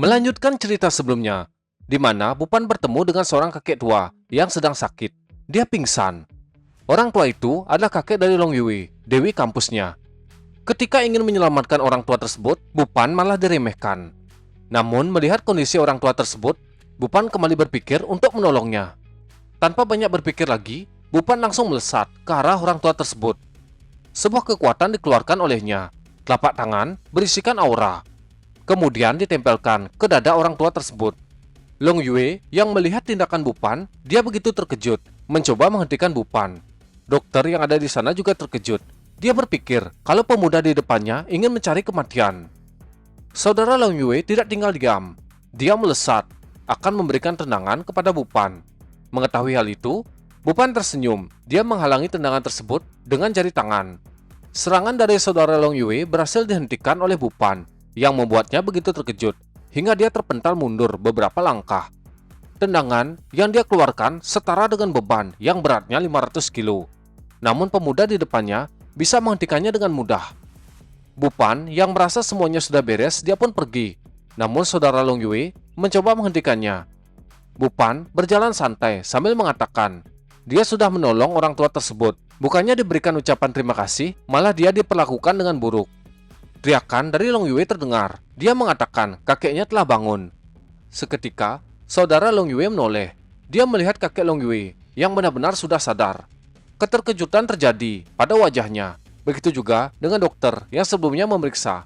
Melanjutkan cerita sebelumnya, di mana Bupan bertemu dengan seorang kakek tua yang sedang sakit. Dia pingsan. Orang tua itu adalah kakek dari Long Yue, dewi kampusnya. Ketika ingin menyelamatkan orang tua tersebut, Bupan malah diremehkan. Namun, melihat kondisi orang tua tersebut, Bupan kembali berpikir untuk menolongnya. Tanpa banyak berpikir lagi, Bupan langsung melesat ke arah orang tua tersebut. Sebuah kekuatan dikeluarkan olehnya. Telapak tangan berisikan aura. Kemudian ditempelkan ke dada orang tua tersebut. Long Yue yang melihat tindakan Bupan, dia begitu terkejut, mencoba menghentikan Bupan. Dokter yang ada di sana juga terkejut. Dia berpikir kalau pemuda di depannya ingin mencari kematian. Saudara Long Yue tidak tinggal diam. Dia melesat, akan memberikan tendangan kepada Bupan. Mengetahui hal itu, Bupan tersenyum. Dia menghalangi tendangan tersebut dengan jari tangan. Serangan dari saudara Long Yue berhasil dihentikan oleh Bupan, yang membuatnya begitu terkejut, hingga dia terpental mundur beberapa langkah. Tendangan yang dia keluarkan setara dengan beban yang beratnya 500 kilo. Namun pemuda di depannya bisa menghentikannya dengan mudah. Bupan yang merasa semuanya sudah beres, dia pun pergi. Namun saudara Long Yue mencoba menghentikannya. Bupan berjalan santai sambil mengatakan, dia sudah menolong orang tua tersebut. Bukannya diberikan ucapan terima kasih, malah dia diperlakukan dengan buruk. Teriakan dari Long Yue terdengar. Dia mengatakan kakeknya telah bangun. Seketika, saudara Long Yue menoleh. Dia melihat kakek Long Yue yang benar-benar sudah sadar. Keterkejutan terjadi pada wajahnya. Begitu juga dengan dokter yang sebelumnya memeriksa.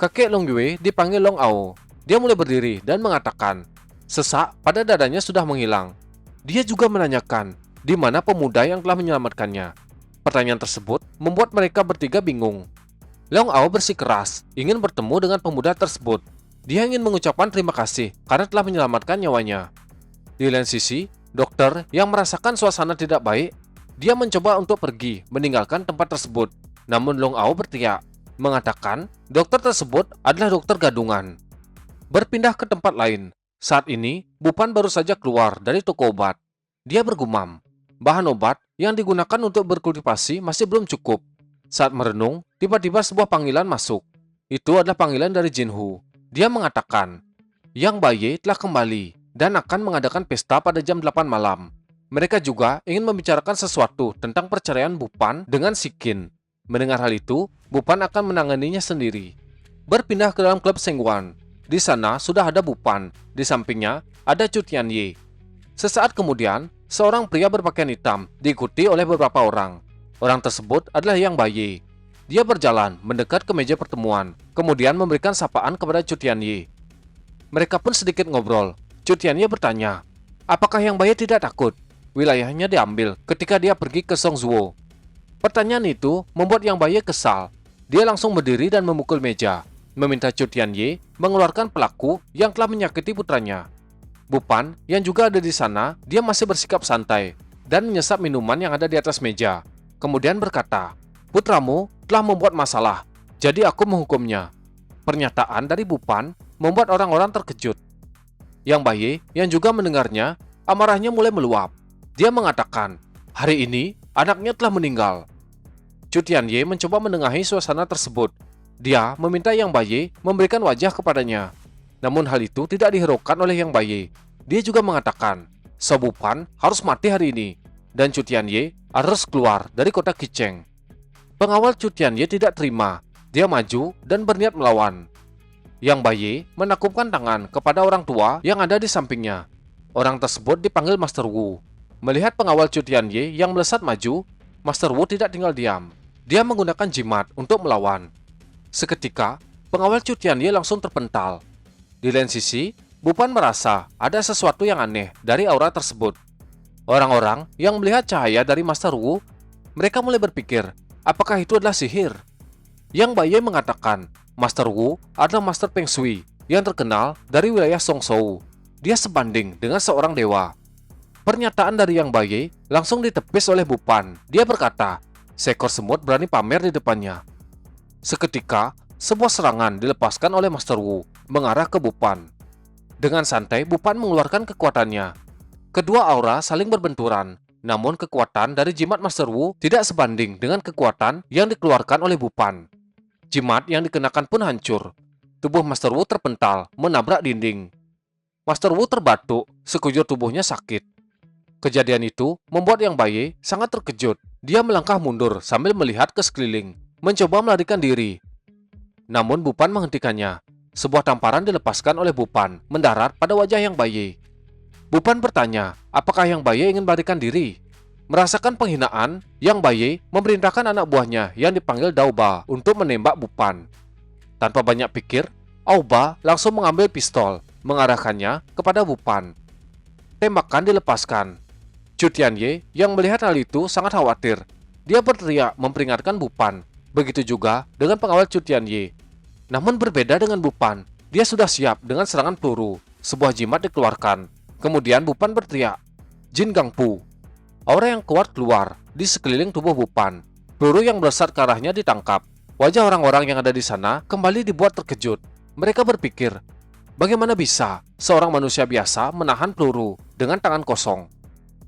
Kakek Long Yue dipanggil Long Ao. Dia mulai berdiri dan mengatakan, sesak pada dadanya sudah menghilang. Dia juga menanyakan, di mana pemuda yang telah menyelamatkannya. Pertanyaan tersebut membuat mereka bertiga bingung. Long Ao bersikeras ingin bertemu dengan pemuda tersebut. Dia ingin mengucapkan terima kasih karena telah menyelamatkan nyawanya. Di lain sisi, dokter yang merasakan suasana tidak baik, dia mencoba untuk pergi meninggalkan tempat tersebut. Namun Long Ao berteriak, mengatakan dokter tersebut adalah dokter gadungan. Berpindah ke tempat lain. Saat ini, Bupan baru saja keluar dari toko obat. Dia bergumam, bahan obat yang digunakan untuk berkultivasi masih belum cukup. Saat merenung, tiba-tiba sebuah panggilan masuk. Itu adalah panggilan dari Jinhu. Dia mengatakan, Yang Baye telah kembali dan akan mengadakan pesta pada jam 8 malam. Mereka juga ingin membicarakan sesuatu tentang perceraian Bupan dengan Sikin. Mendengar hal itu, Bupan akan menanganinya sendiri. Berpindah ke dalam klub Sengguan. Di sana sudah ada Bupan. Di sampingnya ada Chu Tianye. Sesaat kemudian, seorang pria berpakaian hitam diikuti oleh beberapa orang. Orang tersebut adalah Yang Baye. Dia berjalan mendekat ke meja pertemuan, kemudian memberikan sapaan kepada Chu Tianye. Mereka pun sedikit ngobrol. Chu Tianye bertanya, apakah Yang Baye tidak takut? Wilayahnya diambil ketika dia pergi ke Songzuo. Pertanyaan itu membuat Yang Baye kesal. Dia langsung berdiri dan memukul meja, meminta Chu Tianye mengeluarkan pelaku yang telah menyakiti putranya. Bupan yang juga ada di sana, dia masih bersikap santai dan menyesap minuman yang ada di atas meja. Kemudian berkata, putramu telah membuat masalah, jadi aku menghukumnya. Pernyataan dari Bupan membuat orang-orang terkejut. Yang Baye yang juga mendengarnya, amarahnya mulai meluap. Dia mengatakan, hari ini anaknya telah meninggal. Chu Tianye mencoba menengahi suasana tersebut. Dia meminta Yang Baye memberikan wajah kepadanya. Namun hal itu tidak dihiraukan oleh Yang Baye. Dia juga mengatakan, Bupan harus mati hari ini, dan Chu Tianye harus keluar dari kota Qiceng. Pengawal Chu Tianye tidak terima. Dia maju dan berniat melawan. Yang Baye menakupkan tangan kepada orang tua yang ada di sampingnya. Orang tersebut dipanggil Master Wu. Melihat pengawal Chu Tianye yang melesat maju, Master Wu tidak tinggal diam. Dia menggunakan jimat untuk melawan. Seketika, pengawal Chu Tianye langsung terpental. Di lain sisi, Bupan merasa ada sesuatu yang aneh dari aura tersebut. Orang-orang yang melihat cahaya dari Master Wu, mereka mulai berpikir, apakah itu adalah sihir? Yang Baye mengatakan, Master Wu adalah Master Peng Shui yang terkenal dari wilayah Songzhou. Dia sebanding dengan seorang dewa. Pernyataan dari Yang Baye langsung ditepis oleh Bupan. Dia berkata, seekor semut berani pamer di depannya. Seketika, sebuah serangan dilepaskan oleh Master Wu mengarah ke Bupan. Dengan santai, Bupan mengeluarkan kekuatannya. Kedua aura saling berbenturan, namun kekuatan dari jimat Master Wu tidak sebanding dengan kekuatan yang dikeluarkan oleh Bupan. Jimat yang dikenakan pun hancur. tubuh Master Wu terpental, menabrak dinding. Master Wu terbatuk, sekujur tubuhnya sakit. Kejadian itu membuat Yang Baye sangat terkejut. Dia melangkah mundur sambil melihat ke sekeliling, mencoba melarikan diri. Namun Bupan menghentikannya. Sebuah tamparan dilepaskan oleh Bupan, mendarat pada wajah Yang Baye. Bupan bertanya, apakah Yang Baye ingin melarikan diri? Merasakan penghinaan, Yang Baye memerintahkan anak buahnya yang dipanggil Daoba untuk menembak Bupan. Tanpa banyak pikir, Aoba langsung mengambil pistol, mengarahkannya kepada Bupan. Tembakan dilepaskan. Chu Tianye yang melihat hal itu sangat khawatir. Dia berteriak memperingatkan Bupan. Begitu juga dengan pengawal Chu Tianye. Namun berbeda dengan Bupan, dia sudah siap dengan serangan peluru. Sebuah jimat dikeluarkan. Kemudian Bupan berteriak, Jin Gangpu. Aura yang kuat keluar di sekeliling tubuh Bupan. Peluru yang melesat ke arahnya ditangkap. Wajah orang-orang yang ada di sana kembali dibuat terkejut. Mereka berpikir, bagaimana bisa seorang manusia biasa menahan peluru dengan tangan kosong?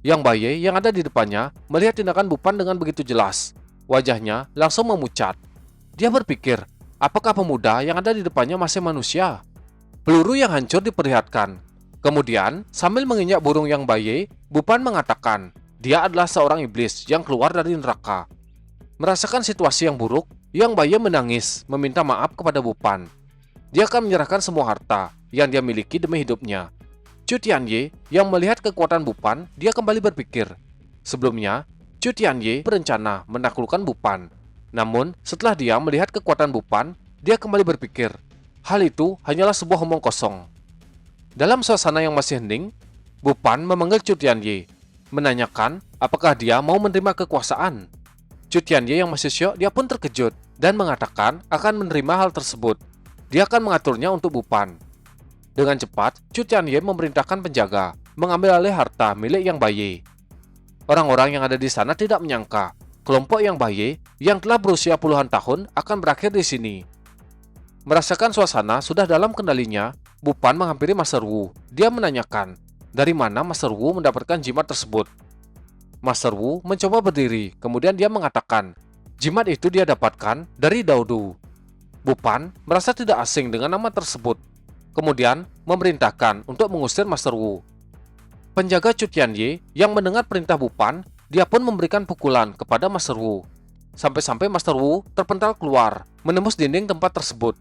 Yang Baye yang ada di depannya melihat tindakan Bupan dengan begitu jelas. Wajahnya langsung memucat. Dia berpikir, apakah pemuda yang ada di depannya masih manusia? Peluru yang hancur diperlihatkan. Kemudian, sambil menginjak burung Yang Baye, Bupan mengatakan, dia adalah seorang iblis yang keluar dari neraka. Merasakan situasi yang buruk, Yang Baye menangis, meminta maaf kepada Bupan. Dia akan menyerahkan semua harta yang dia miliki demi hidupnya. Chu Tianye yang melihat kekuatan Bupan, dia kembali berpikir. Sebelumnya, Chu Tianye berencana menaklukkan Bupan. Namun, setelah dia melihat kekuatan Bupan, dia kembali berpikir, hal itu hanyalah sebuah omong kosong. Dalam suasana yang masih hening, Bupan memanggil Chu Tianye, menanyakan apakah dia mau menerima kekuasaan. Chu Tianye yang masih syok, dia pun terkejut dan mengatakan akan menerima hal tersebut. Dia akan mengaturnya untuk Bupan. Dengan cepat, Chu Tianye memerintahkan penjaga mengambil alih harta milik Yang Baye. Orang-orang yang ada di sana tidak menyangka kelompok Yang Baye yang telah berusia puluhan tahun akan berakhir di sini. Merasakan suasana sudah dalam kendalinya, Bupan menghampiri Master Wu. Dia menanyakan, dari mana Master Wu mendapatkan jimat tersebut. Master Wu mencoba berdiri, kemudian dia mengatakan, jimat itu dia dapatkan dari Daodu. Bupan merasa tidak asing dengan nama tersebut. Kemudian memerintahkan untuk mengusir Master Wu. Penjaga Chu Tianye yang mendengar perintah Bupan, dia pun memberikan pukulan kepada Master Wu. Sampai-sampai Master Wu terpental keluar, menembus dinding tempat tersebut.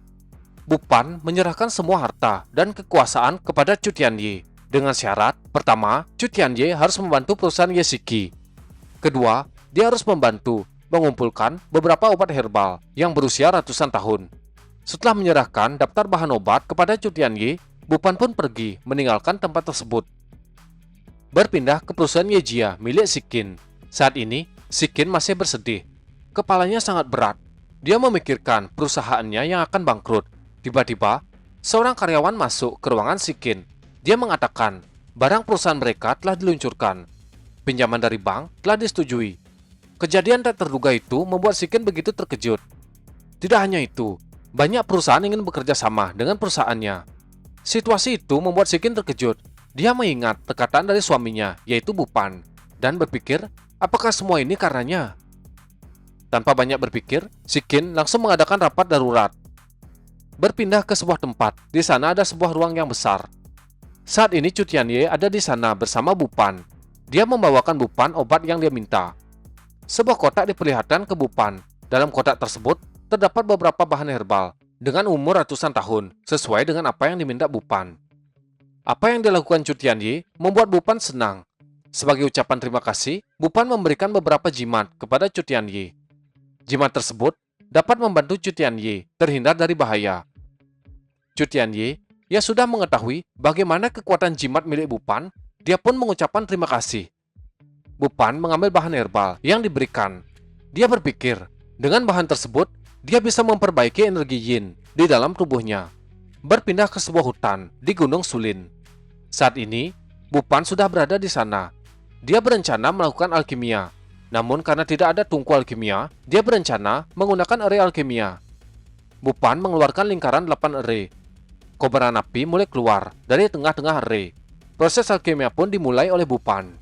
Bupan menyerahkan semua harta dan kekuasaan kepada Chu Tianye. Dengan syarat, pertama, Chu Tianye harus membantu perusahaan Yeshiki. Kedua, dia harus membantu mengumpulkan beberapa obat herbal yang berusia ratusan tahun. Setelah menyerahkan daftar bahan obat kepada Chu Tianye, Bupan pun pergi meninggalkan tempat tersebut. Berpindah ke perusahaan Yejia milik Sikin. Saat ini, Sikin masih bersedih. Kepalanya sangat berat. Dia memikirkan perusahaannya yang akan bangkrut. Tiba-tiba, seorang karyawan masuk ke ruangan Sikin. Dia mengatakan, barang perusahaan mereka telah diluncurkan. Pinjaman dari bank telah disetujui. Kejadian tak terduga itu membuat Sikin begitu terkejut. Tidak hanya itu, banyak perusahaan ingin bekerja sama dengan perusahaannya. Situasi itu membuat Sikin terkejut. Dia mengingat perkataan dari suaminya, yaitu Bupan, dan berpikir, apakah semua ini karenanya? Tanpa banyak berpikir, Sikin langsung mengadakan rapat darurat. Berpindah ke sebuah tempat, di sana ada sebuah ruang yang besar. Saat ini Chu Tianye ada di sana bersama Bupan. Dia membawakan Bupan obat yang dia minta. Sebuah kotak diperlihatkan ke Bupan. Dalam kotak tersebut terdapat beberapa bahan herbal dengan umur ratusan tahun, sesuai dengan apa yang diminta Bupan. Apa yang dilakukan Chu Tianye membuat Bupan senang. Sebagai ucapan terima kasih, Bupan memberikan beberapa jimat kepada Chu Tianye. Jimat tersebut dapat membantu Chu Tianye terhindar dari bahaya. Chu Tianye ia sudah mengetahui bagaimana kekuatan jimat milik Bupan, dia pun mengucapkan terima kasih. Bupan mengambil bahan herbal yang diberikan. Dia berpikir, dengan bahan tersebut, dia bisa memperbaiki energi yin di dalam tubuhnya. Berpindah ke sebuah hutan di Gunung Sulin. Saat ini, Bupan sudah berada di sana. Dia berencana melakukan alkimia. Namun karena tidak ada tungku alkimia, dia berencana menggunakan ere alkimia. Bupan mengeluarkan lingkaran 8 ere. Kobaran api mulai keluar dari tengah-tengah ere. Proses alkimia pun dimulai oleh Bupan.